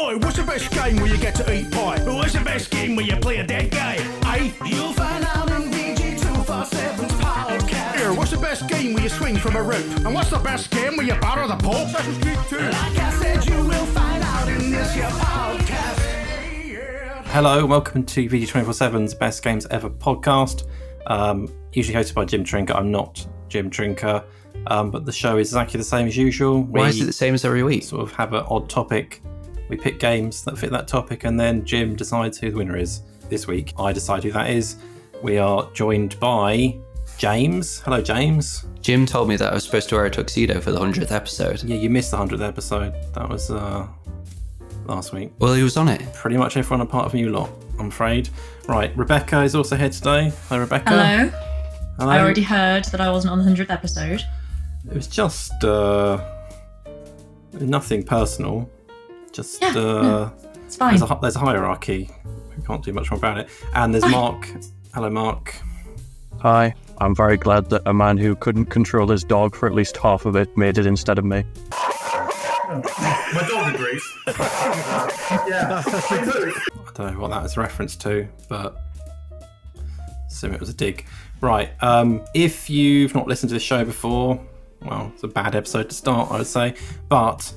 Oi, what's the best game where you get to eat pie? What's the best game where you play a dead guy? Aye, you'll find out in VG247's podcast. Here, what's the best game where you swing from a rope? And what's the best game where you batter the Pope? Assassin's Creed 2. Like I said, you will find out in this your podcast. Hello, welcome to VG247's Best Games Ever podcast. Usually hosted by Jim Trinker. I'm not Jim Trinker, but the show is exactly the same as usual. Why is it the same as every week? Sort of have an odd topic. We pick games that fit that topic, and then Jim decides who the winner is. This week, I decide who that is. We are joined by James. Hello, James. Jim told me that I was supposed to wear a tuxedo for the 100th episode. Yeah, you missed the 100th episode. That was last week. Well, he was on it. Pretty much everyone apart from you lot, I'm afraid. Right, Rebecca is also here today. Hi, Rebecca. Hello. Hello. I already heard that I wasn't on the 100th episode. It was just nothing personal. Just it's fine. There's a hierarchy. We can't do much more about it. And there's Mark. Hello, Mark. Hi. I'm very glad that a man who couldn't control his dog for at least half of it made it instead of me. My dog agrees. Yeah, I do. I don't know what that was a reference to, but assume it was a dig. Right. If you've not listened to the show before, well, it's a bad episode to start, I would say. But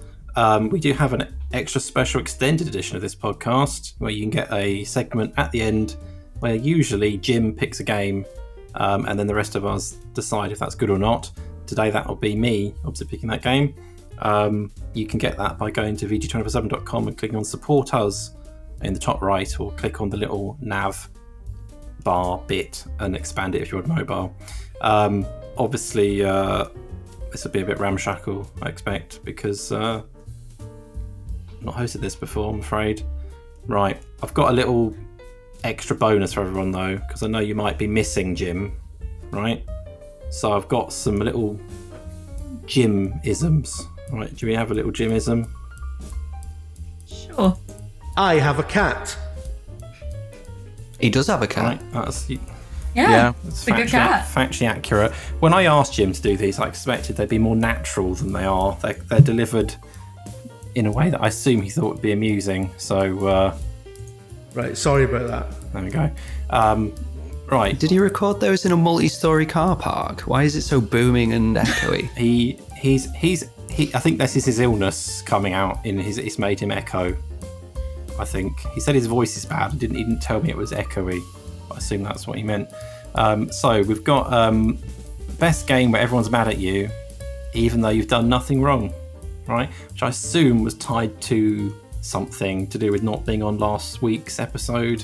we do have an extra special extended edition of this podcast where you can get a segment at the end where usually Jim picks a game and then the rest of us decide if that's good or not. Today that will be me obviously picking that game. You can get that by going to VG247.com and clicking on support us in the top right, or click on the little nav bar bit and expand it if you're on mobile. Obviously this will be a bit ramshackle, I expect, because I've not hosted this before, I'm afraid. Right, I've got a little extra bonus for everyone though, because I know you might be missing Jim, right? So I've got some little Jim-isms. Right, do we have a little Jim-ism? Sure. I have a cat. He does have a cat. Right, that's It's a good cat. factually accurate. When I asked Jim to do these, I expected they'd be more natural than they are. They're delivered in a way that I assume he thought would be amusing. So, Right, sorry about that. there we go. Right. Did he record those in a multi-story car park? Why is it so booming and echoey? I think this is his illness coming out in it's made him echo. I think he said his voice is bad. He didn't tell me it was echoey. I assume that's what he meant. So we've got best game where everyone's mad at you, even though you've done nothing wrong, right? Which I assume was tied to something to do with not being on last week's episode.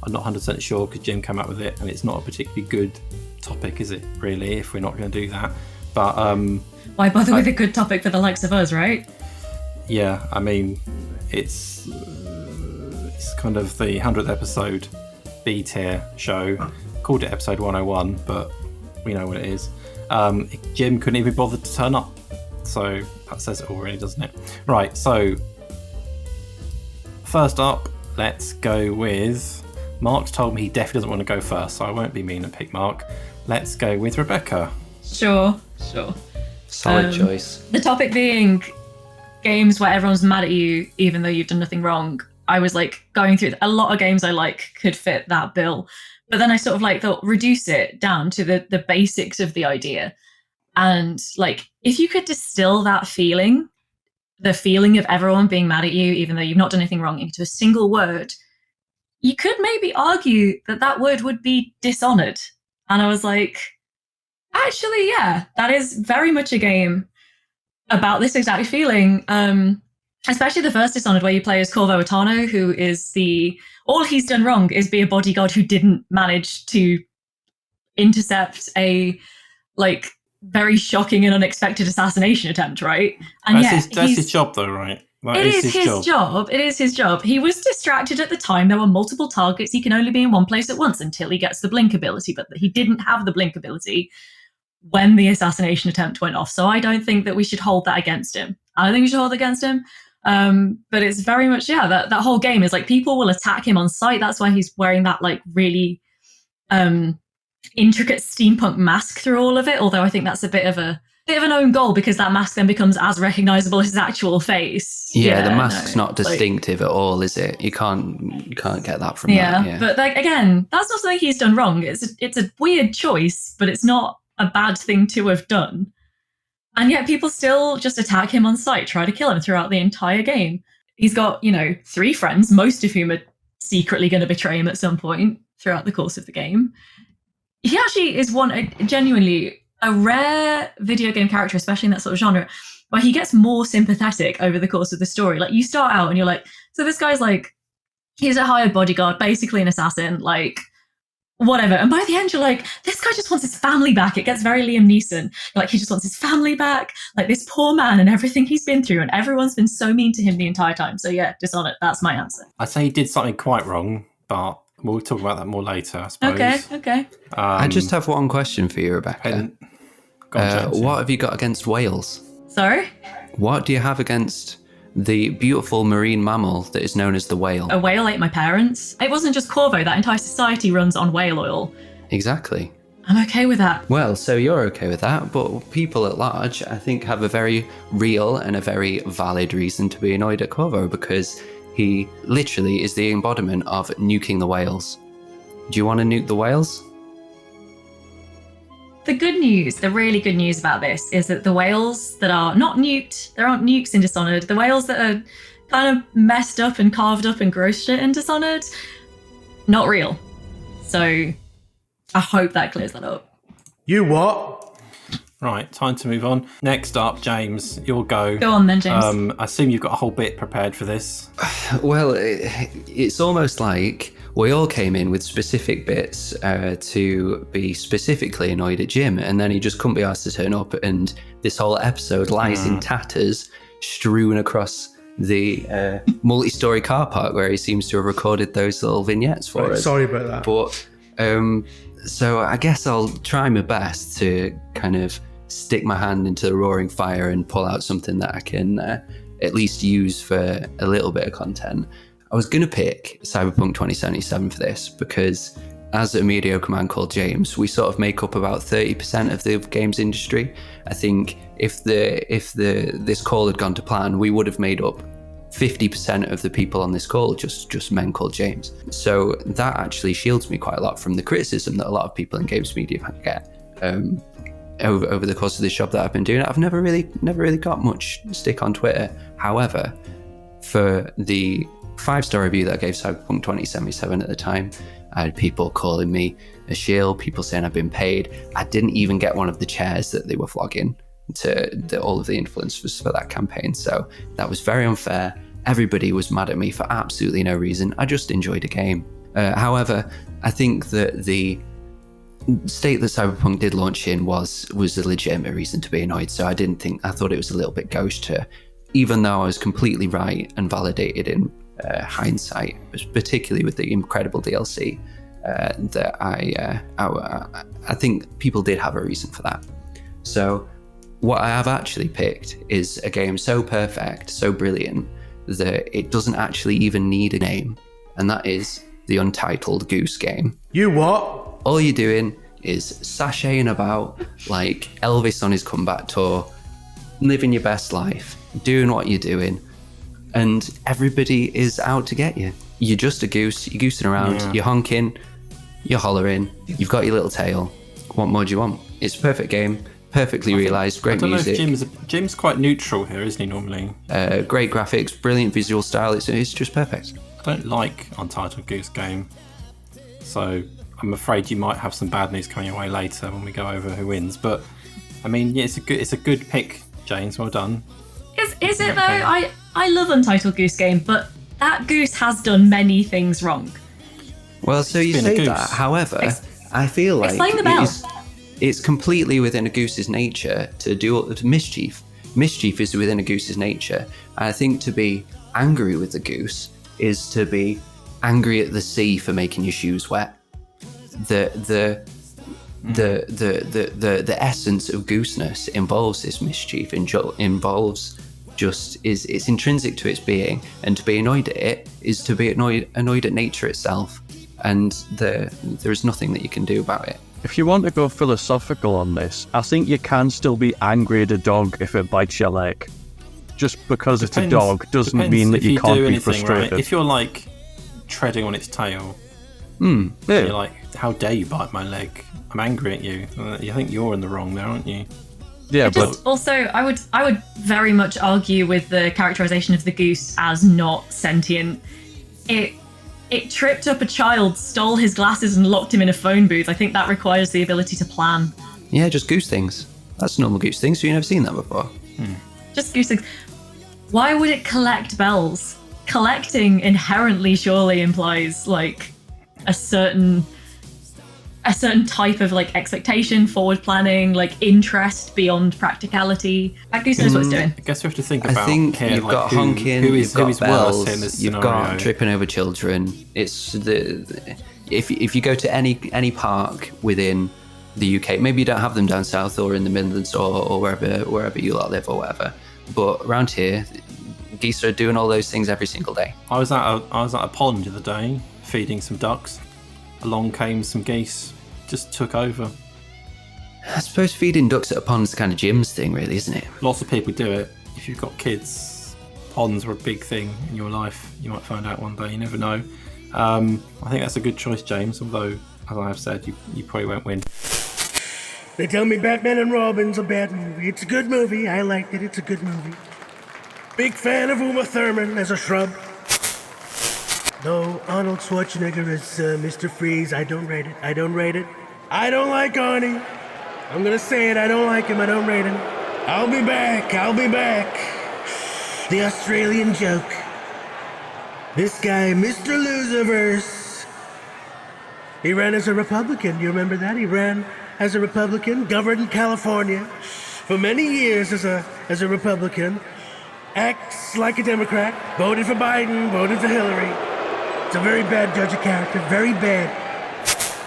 I'm not 100% sure because Jim came up with it, and it's not a particularly good topic, is it? Really, if we're not going to do that, but Why bother with a good topic for the likes of us, right? yeah, I mean, it's kind of the 100th episode B tier show. Called it episode 101, but we know what it is. Jim couldn't even bother to turn up, so that says it all, really, doesn't it? Right, so first up, let's go with Mark's told me he definitely doesn't want to go first, so I won't be mean and pick Mark. Let's go with Rebecca. Sure. Solid choice. The topic being games where everyone's mad at you, even though you've done nothing wrong. I was like going through a lot of games I like could fit that bill. But then I sort of like thought, reduce it down to the basics of the idea. And like, if you could distill that feeling, the feeling of everyone being mad at you, even though you've not done anything wrong, into a single word, you could maybe argue that word would be Dishonored. And I was like, actually, yeah, that is very much a game about this exact feeling. Especially the first Dishonored, where you play as Corvo Atano, who is all he's done wrong is be a bodyguard who didn't manage to intercept a like very shocking and unexpected assassination attempt, right? And that's his job, though, right? It is his job. It is his job. He was distracted at the time. There were multiple targets. He can only be in one place at once until he gets the blink ability, but he didn't have the blink ability when the assassination attempt went off. So I don't think that we should hold that against him. I don't think we should hold it against him. But it's very much, that whole game is like people will attack him on sight. That's why he's wearing that like really intricate steampunk mask through all of it. Although I think that's a bit of a bit of an own goal because that mask then becomes as recognizable as his actual face. Yeah, the mask's not distinctive at all, is it? You can't get that from that. Yeah, but like again, that's not something he's done wrong. It's a weird choice, but it's not a bad thing to have done. And yet people still just attack him on sight, try to kill him throughout the entire game. He's got, 3 friends, most of whom are secretly going to betray him at some point throughout the course of the game. He actually is genuinely a rare video game character, especially in that sort of genre, where he gets more sympathetic over the course of the story. Like, you start out and you're like, so this guy's like, he's a hired bodyguard, basically an assassin, like, whatever. And by the end, you're like, this guy just wants his family back. It gets very Liam Neeson. Like, he just wants his family back. Like, this poor man and everything he's been through, and everyone's been so mean to him the entire time. So yeah, Dishonored, that's my answer. I'd say he did something quite wrong, but we'll talk about that more later, I suppose. Okay. I just have one question for you, Rebecca. What have you got against whales? Sorry? What do you have against the beautiful marine mammal that is known as the whale? A whale ate my parents. It wasn't just Corvo. That entire society runs on whale oil. Exactly. I'm okay with that. Well, so you're okay with that, but people at large, I think, have a very real and a very valid reason to be annoyed at Corvo, because he literally is the embodiment of nuking the whales. Do you want to nuke the whales? The good news, the really good news about this is that the whales that are not nuked, there aren't nukes in Dishonored. The whales that are kind of messed up and carved up and gross shit in Dishonored, not real. So I hope that clears that up. You what? Right, time to move on. Next up, James, your go. Go on then, James. I assume you've got a whole bit prepared for this. Well, it's almost like we all came in with specific bits to be specifically annoyed at Jim, and then he just couldn't be asked to turn up, and this whole episode lies in tatters, strewn across the multi-story car park where he seems to have recorded those little vignettes for us. Sorry about that. But so I guess I'll try my best to kind of stick my hand into the roaring fire and pull out something that I can at least use for a little bit of content. I was going to pick Cyberpunk 2077 for this because, as a mediocre man called James, we sort of make up about 30% of the games industry. I think if this call had gone to plan, we would have made up 50% of the people on this call just men called James. So that actually shields me quite a lot from the criticism that a lot of people in games media get over the course of this job that I've been doing. I've never really got much stick on Twitter. However, for the 5-star review that I gave Cyberpunk 2077 at the time, I had people calling me a shill, people saying I've been paid. I didn't even get one of the chairs that they were flogging to all of the influencers for that campaign. So that was very unfair. Everybody was mad at me for absolutely no reason. I just enjoyed a game. However, I think that the state that Cyberpunk did launch in was a legitimate reason to be annoyed. So I thought it was a little bit gauche to, even though I was completely right and validated in hindsight, particularly with the incredible DLC, that I think people did have a reason for that. So what I have actually picked is a game so perfect, so brilliant, that it doesn't actually even need a name, and that is the Untitled Goose Game. You what? All you're doing is sashaying about like Elvis on his comeback tour, living your best life, doing what you're doing, and everybody is out to get you. You're just a goose, you're goosing around, You're honking, you're hollering, you've got your little tail. What more do you want? It's a perfect game, perfectly realised, great music. I don't know if Jim's quite neutral here, isn't he, normally? Great graphics, brilliant visual style, it's just perfect. I don't like Untitled Goose Game, so I'm afraid you might have some bad news coming your way later when we go over who wins. But I mean, yeah, it's a good pick, James. Well done. Is it though? I love Untitled Goose Game, but that goose has done many things wrong. Well, so you say that. However, I feel like explain the bell. It's completely within a goose's nature to do mischief. Mischief is within a goose's nature. And I think to be angry with the goose is to be angry at the sea for making your shoes wet. The essence of gooseness involves this mischief, involves it's intrinsic to its being, and to be annoyed at it is to be annoyed at nature itself, and there is nothing that you can do about it. If you want to go philosophical on this, I think you can still be angry at a dog if it bites your leg. Just because it's a dog doesn't mean that you can't be frustrated. Right? If you're like treading on its tail, yeah. you're like, how dare you bite my leg? I'm angry at you. I think you're in the wrong there, aren't you? Yeah, but also, I would very much argue with the characterization of the goose as not sentient. It tripped up a child, stole his glasses, and locked him in a phone booth. I think that requires the ability to plan. Yeah, just goose things. That's normal goose things. So you've never seen that before. Just goose things. Why would it collect bells? Collecting inherently surely implies like a certain type of like expectation, forward planning, like interest beyond practicality. That goose knows what it's doing. I guess we have to think about. I think here, you've like, got honking, who's you've got bells, worse in this you've scenario. got tripping over children. It's if you go to any park within the UK, maybe you don't have them down south or in the Midlands or wherever you lot live or whatever, but around here, geese are doing all those things every single day. I was at a pond the other day feeding some ducks. Along came some geese, just took over. I suppose feeding ducks at a pond is kind of Jim's thing, really, isn't it? Lots of people do it. If you've got kids, ponds are a big thing in your life. You might find out one day. You never know. I think that's a good choice, James. Although, as I have said, you probably won't win. They tell me Batman and Robin's a bad movie. It's a good movie. I liked it. It's a good movie. Big fan of Uma Thurman as a shrub. Though Arnold Schwarzenegger as Mr. Freeze, I don't rate it. I don't like Arnie. I'm gonna say it. I don't like him. I don't rate him. I'll be back. The Australian joke. This guy, Mr. Loserverse. He ran as a Republican. Do you remember that? He ran as a Republican, governed California for many years as a Republican. Acts like a Democrat. Voted for Biden. Voted for Hillary. It's a very bad judge of character, very bad.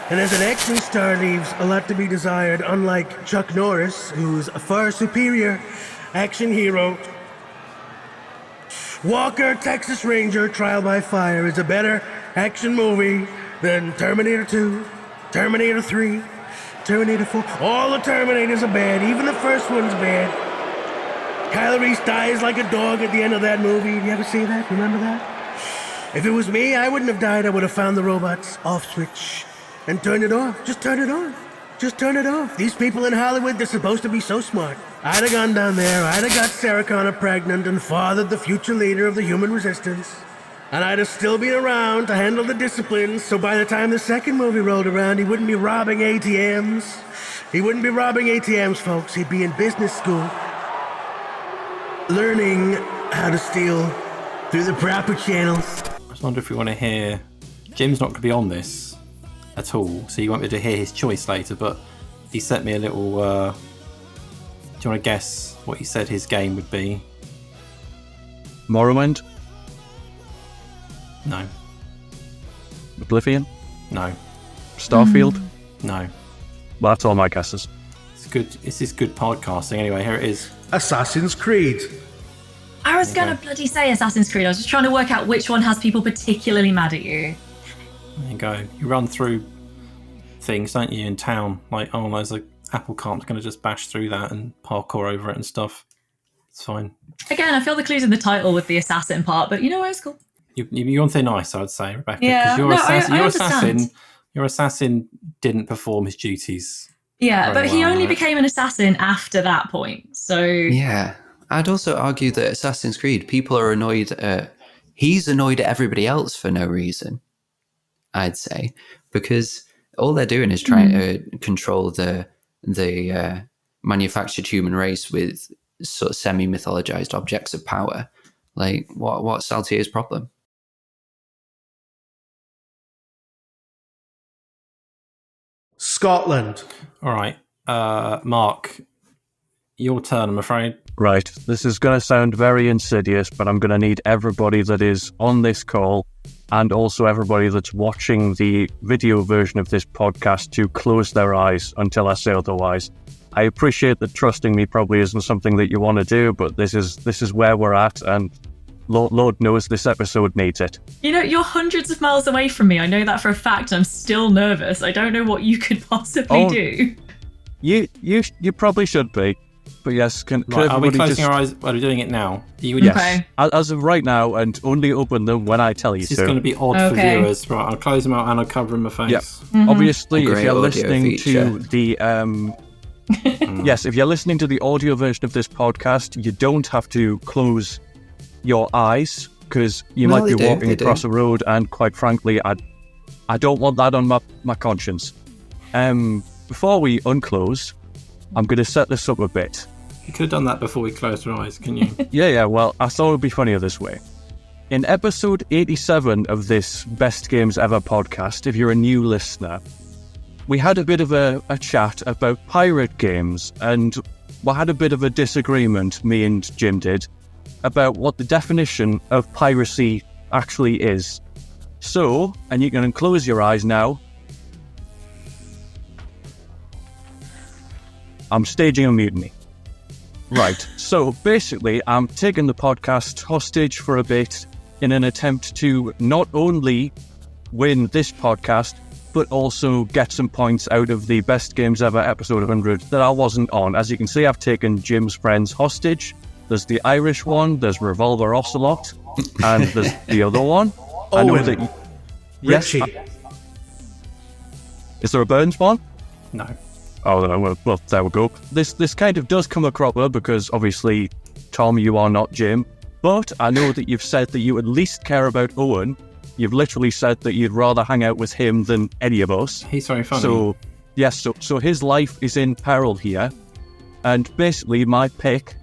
And as an action star leaves a lot to be desired, unlike Chuck Norris, who's a far superior action hero. Walker, Texas Ranger, Trial by Fire is a better action movie than Terminator 2, Terminator 3, Terminator 4. All the Terminators are bad, even the first one's bad. Kyle Reese dies like a dog at the end of that movie. You ever see that? Remember that? If it was me, I wouldn't have died. I would have found the robot's off switch and turned it off. Just turn it on. Just turn it off. These people in Hollywood, they're supposed to be so smart. I'd have gone down there, I'd have got Sarah Connor pregnant and fathered the future leader of the human resistance. And I'd have still been around to handle the disciplines, so by the time the second movie rolled around, he wouldn't be robbing ATMs. He wouldn't be robbing ATMs, folks. He'd be in business school, learning how to steal through the proper channels. I wonder if we want to hear. Jim's not going to be on this at all, so you won't be able to hear his choice later. But he sent me a little. Do you want to guess what he said his game would be? Morrowind? No. Oblivion? No. Starfield? No. Well, that's all my guesses. It's good. This is good podcasting. Anyway, here it is. Assassin's Creed. I was gonna bloody say Assassin's Creed. I was just trying to work out which one has people particularly mad at you. There you go. You run through things, don't you, in town? Like, oh, there's a apple cart's going to just bash through that and parkour over it and stuff. It's fine. Again, I feel the clues in the title with the assassin part, but you know what? It's cool. You're on thin ice, I would say, Rebecca. Yeah, Because your assassin didn't perform his duties. Yeah, but he well, only right? became an assassin after that point. So Yeah. I'd also argue that Assassin's Creed, people are annoyed at... He's annoyed at everybody else for no reason, I'd say. Because all they're doing is trying to control the manufactured human race with sort of semi-mythologized objects of power. Like, what's Saltier's problem? Scotland. All right. Mark, your turn, I'm afraid. Right, this is going to sound very insidious, but I'm going to need everybody that is on this call and also everybody that's watching the video version of this podcast to close their eyes until I say otherwise. I appreciate that trusting me probably isn't something that you want to do, but this is where we're at, and Lord knows this episode needs it. You know, you're hundreds of miles away from me. I know that for a fact. I'm still nervous. I don't know what you could possibly do. You probably should be. But yes, can Are we everybody closing just... our eyes? Are we doing it now? Yes, Okay. as of right now, and only open them when I tell you This to. is going to be odd for Okay. viewers. Right, I'll close them out and I'll cover my face. Yep. Obviously, A if great you're audio listening feature. to the yes, if you're listening to the audio version of this podcast, you don't have to close your eyes because you No, might be they do, walking they do. across a road, and quite frankly, I don't want that on my conscience. Before we unclose, I'm going to set this up a bit. You could have done that before we closed our eyes, can you? Yeah, well, I thought it would be funnier this way. In episode 87 of this Best Games Ever podcast, if you're a new listener, we had a bit of a chat about pirate games, and we had a bit of a disagreement, me and Jim did, about what the definition of piracy actually is. So, and you can close your eyes now, I'm staging a mutiny. Right, so basically I'm taking the podcast hostage for a bit in an attempt to not only win this podcast, but also get some points out of the Best Games Ever episode 100 that I wasn't on. As you can see, I've taken Jim's friends hostage. There's the Irish one, there's Revolver Ocelot, and there's the other one. I know Owen. that... Yes, Richie. is there a Burns one? No. Oh, no, well, there we go. This kind of does come a cropper because obviously, Tom, you are not Jim. But I know that you've said that you at least care about Owen. You've literally said that you'd rather hang out with him than any of us. He's very funny. So, yes, so his life is in peril here. And basically, my pick,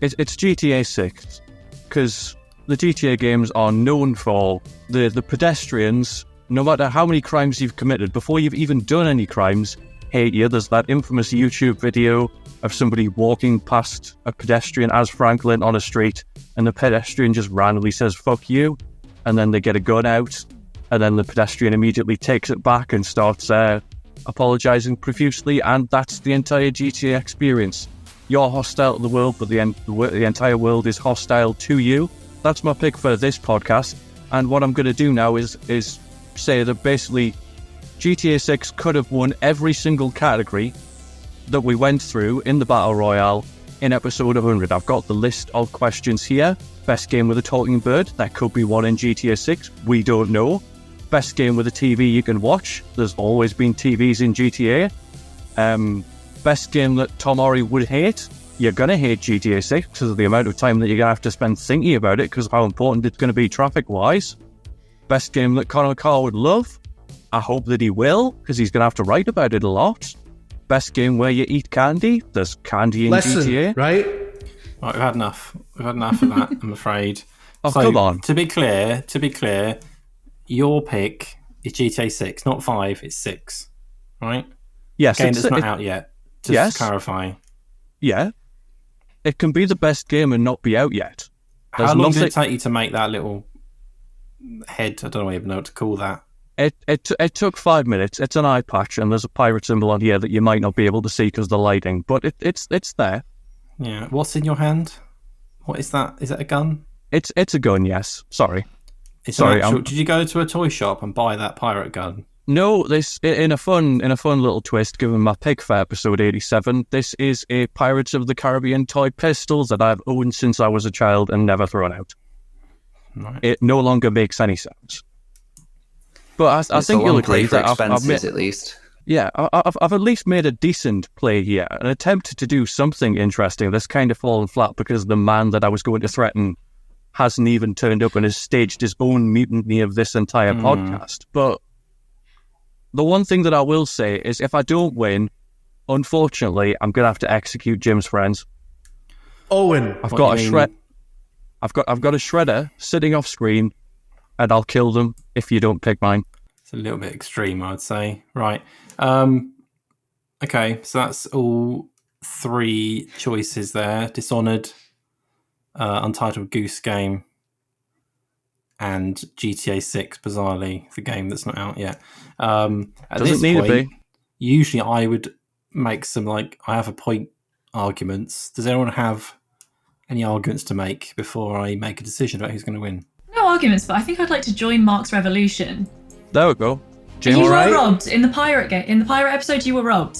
it's GTA 6. Because the GTA games are known for the pedestrians, no matter how many crimes you've committed, before you've even done any crimes, hate you. There's that infamous YouTube video of somebody walking past a pedestrian as Franklin on a street, and the pedestrian just randomly says, "Fuck you," and then they get a gun out, and then the pedestrian immediately takes it back and starts apologizing profusely, and that's the entire GTA experience. You're hostile to the world, but the entire world is hostile to you. That's my pick for this podcast, and what I'm going to do now is say that basically GTA 6 could have won every single category that we went through in the Battle Royale in episode 100. I've got the list of questions here. Best game with a talking bird, that could be one in GTA 6. We don't know. Best game with a TV you can watch. There's always been TVs in GTA. Best game that Tom Ori would hate. You're going to hate GTA 6 because of the amount of time that you're going to have to spend thinking about it because of how important it's going to be traffic-wise. Best game that Connor Carr would love. I hope that he will, because he's going to have to write about it a lot. Best game where you eat candy. There's candy in Lesson, GTA. right? Right, we've had enough. We've had enough of that, I'm afraid. Oh, come on. To be clear, your pick is GTA 6, not 5, it's 6. Right? Yes, Game that's not out yet. Just yes. to clarify. Yeah. It can be the best game and not be out yet. How long did it take you to make that little head? I don't even know what to call that. It took 5 minutes. It's an eye patch, and there's a pirate symbol on here that you might not be able to see because of the lighting, but it's there. Yeah. What's in your hand? What is that? Is it a gun? It's a gun, yes. Sorry. Sorry. Did you go to a toy shop and buy that pirate gun? No, this in a fun little twist, given my pick for episode 87. This is a Pirates of the Caribbean toy pistol that I've owned since I was a child and never thrown out. Right. It no longer makes any sense. But I think you'll agree that I've made, at least. Yeah, I've at least made a decent play here, an attempt to do something interesting that's kind of fallen flat because the man that I was going to threaten hasn't even turned up and has staged his own mutiny of this entire podcast. But the one thing that I will say is if I don't win, unfortunately, I'm going to have to execute Jim's friends. Owen. I've got a shredder sitting off screen, and I'll kill them if you don't pick mine. It's a little bit extreme, I'd say. Right. Okay, so that's all 3 choices there. Dishonored, Untitled Goose Game, and GTA 6, bizarrely, the game that's not out yet. At Doesn't this need point, to be. Usually I would make some, I have a point arguments. Does anyone have any arguments to make before I make a decision about who's going to win? No arguments, but I think I'd like to join Mark's revolution. There we go. You James, were right? robbed in the pirate game. In the pirate episode, you were robbed,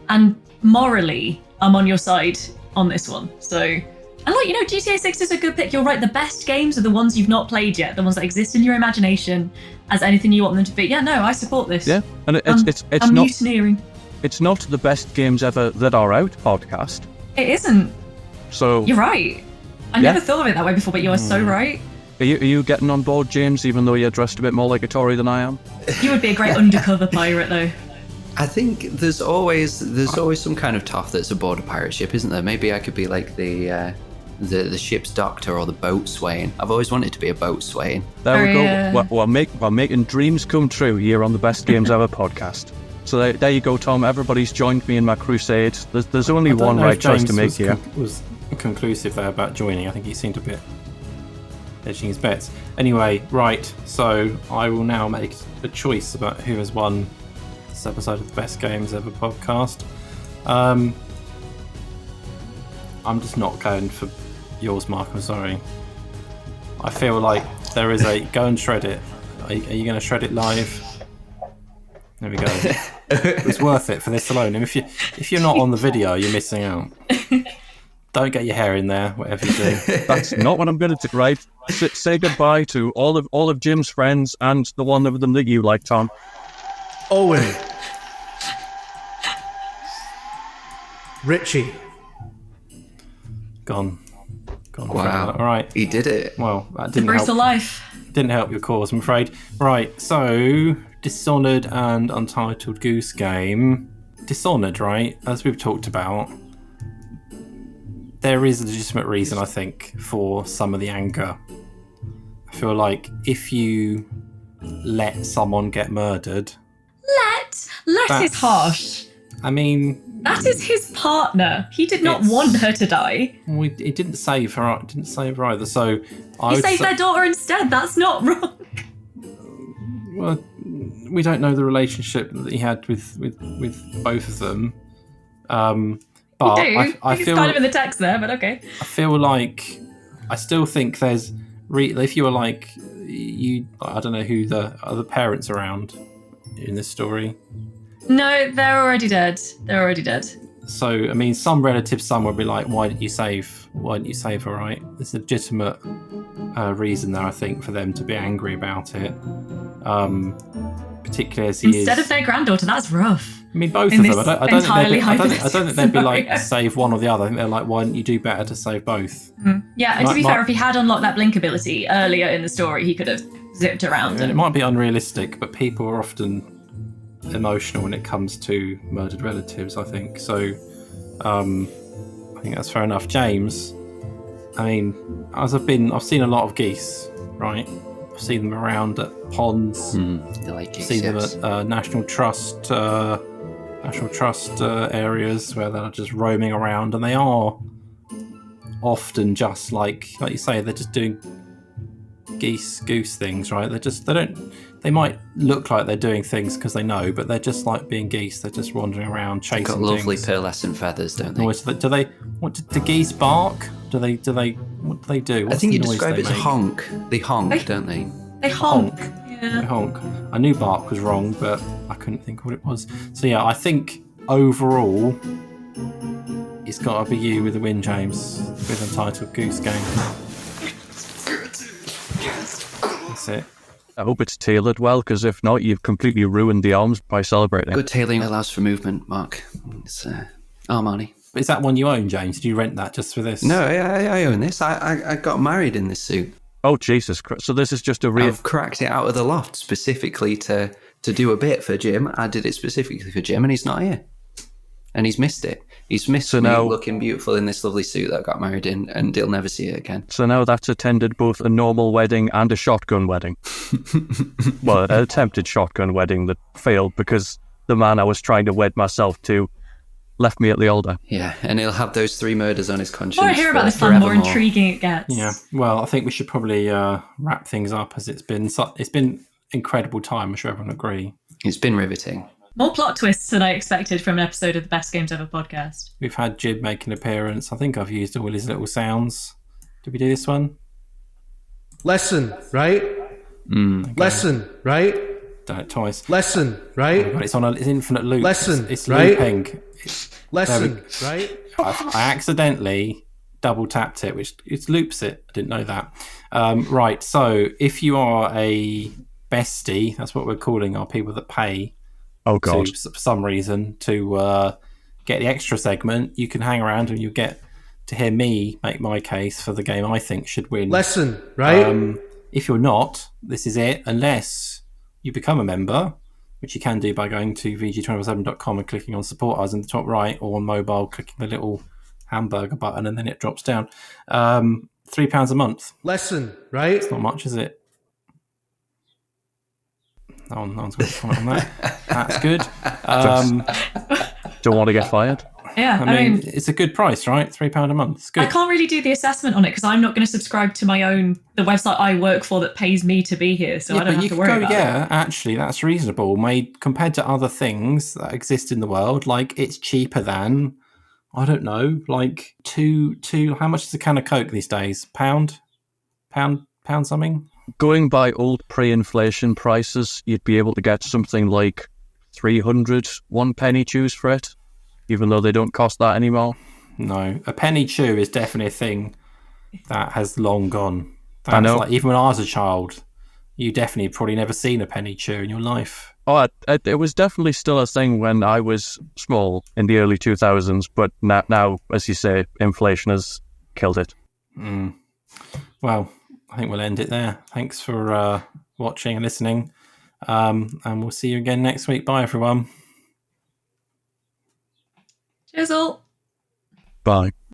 and morally, I'm on your side on this one. So, and like, you know, GTA 6 is a good pick. You're right. The best games are the ones you've not played yet, the ones that exist in your imagination as anything you want them to be. Yeah, no, I support this. Yeah, and it's I'm not mutineering. it's not the best games ever that are out podcast. It isn't. So You're right. I Yeah. never thought of it that way before, but you are so right. are you getting on board, James? Even though you're dressed a bit more like a Tory than I am. You would be a great undercover pirate, though. I think there's always some kind of toff that's aboard a pirate ship, isn't there? Maybe I could be like the ship's doctor or the boat swain. I've always wanted to be a boat swain. There we Very, go. We're making dreams come true here on the Best Games Ever podcast. So there you go, Tom. Everybody's joined me in my crusade. There's only I don't one know right if choice James to make here. was conclusive there about joining. I think he seemed a bit hedging his bets. Anyway, right. So I will now make a choice about who has won this episode of the Best Games Ever podcast. I'm just not going for yours, Mark. I'm sorry. I feel like there is a go and shred it. Are you going to shred it live? There we go. It's worth it for this alone. And if you're not on the video, you're missing out. Don't get your hair in there, whatever you do. That's not what I'm going to do. Right. Say goodbye to all of Jim's friends and the one of them that you like, Tom. Owen. Richie. Gone. Wow. All right. He did it. Well, that The didn't brutal help. life. Didn't help your cause, I'm afraid. Right. So Dishonored and Untitled Goose Game. Dishonored, right? As we've talked about, there is a legitimate reason, I think, for some of the anger. I feel like if you let someone get murdered, Let is harsh. I mean, That is his partner. He did not It's- want her to die. it didn't save her. It didn't save her either. So I He would saved say, their daughter instead. That's not wrong. well, we don't know the relationship that he had with both of them. But You do. I It's feel kind of in the text there, but okay. I feel like I still think there's if you were like I don't know who the other parents around in this story. No, they're already dead. They're already dead. So I mean, some relatives, some would be like, "Why didn't you save her?" Right? There's a legitimate reason there, I think, for them to be angry about it. Particularly as he Instead is. of their granddaughter, that's rough. I mean, both in of them. this I don't entirely think they'd be like hypothetical save one or the other. I think they're like, why didn't you do better to save both? Yeah, and to Like- be fair, like- if he had unlocked that blink ability earlier in the story, he could have zipped around And it and might be unrealistic, but people are often emotional when it comes to murdered relatives, I think. So I think that's fair enough. James, I mean, I've seen a lot of geese, right? I've seen them around at ponds. You like I've seen them at National Trust areas where they're just roaming around, and they are often just like you say, they're just doing goose things, right? They might look like they're doing things because they know, but they're just like being geese. They're just wandering around chasing Got lovely things. pearlescent feathers, don't they? Noise. Do geese bark? What do they do? I What's think the you noise describe they it as make? honk. They honk, don't they? they honk. They Yeah. honk. I knew bark was wrong, but I couldn't think of what it was. So yeah, I think overall, it's got to be you with the win, James, with Untitled Goose Game. That's it. I hope it's tailored well, because if not, you've completely ruined the arms by celebrating. Good tailoring allows for movement, Mark. It's Armani. Is that one you own, James? Did you rent that just for this? No, I own this. I got married in this suit. Oh, Jesus Christ. So this is just a real... I've cracked it out of the loft specifically to do a bit for Jim. I did it specifically for Jim, and he's not here. And he's missed it. He's missed me now- looking beautiful in this lovely suit that I got married in, and he'll never see it again. So now that's attended both a normal wedding and a shotgun wedding. Well, an attempted shotgun wedding that failed because the man I was trying to wed myself to left me at the altar. Yeah, and he'll have those 3 murders on his conscience. The more I hear about this, the more forevermore. intriguing it gets. Yeah. Well, I think we should probably wrap things up, as it's been incredible time. I'm sure everyone will agree. It's been riveting. More plot twists than I expected from an episode of the Best Games Ever podcast. We've had Jib make an appearance. I think I've used all his little sounds. Did we do this one? Lesson, right? Okay. Lesson, right? Done it twice. Lesson, right? Oh, but it's on an infinite loop. Lesson, it's right? looping. Lesson, right? I accidentally double tapped it, which it loops it. I didn't know that. Right, so if you are a bestie, that's what we're calling our people that pay Oh God. for some reason to get the extra segment, you can hang around and you get to hear me make my case for the game I think should win. Lesson, right? If you're not, this is it, unless you become a member, which you can do by going to VG247.com and clicking on support us in the top right, or on mobile, clicking the little hamburger button, and then it drops down. £3 a month. Lesson, right? It's not much, is it? No one's going to comment on that. That's good. Don't want to get fired. Yeah, I mean, it's a good price, right? £3 a month. It's good. I can't really do the assessment on it because I'm not going to subscribe to the website I work for that pays me to be here, so I don't have to worry about it. Actually, that's reasonable. Compared to other things that exist in the world, like it's cheaper than, I don't know, like two. How much is a can of Coke these days? Pound something. Going by old pre-inflation prices, you'd be able to get something like 300 one penny chews for it, even though they don't cost that anymore. No, a penny chew is definitely a thing that has long gone. That's I know. Like, even when I was a child, you definitely probably never seen a penny chew in your life. Oh, it was definitely still a thing when I was small in the early 2000s, but now, as you say, inflation has killed it. Well, I think we'll end it there. Thanks for watching and listening, and we'll see you again next week. Bye, everyone. Cheers all. Bye.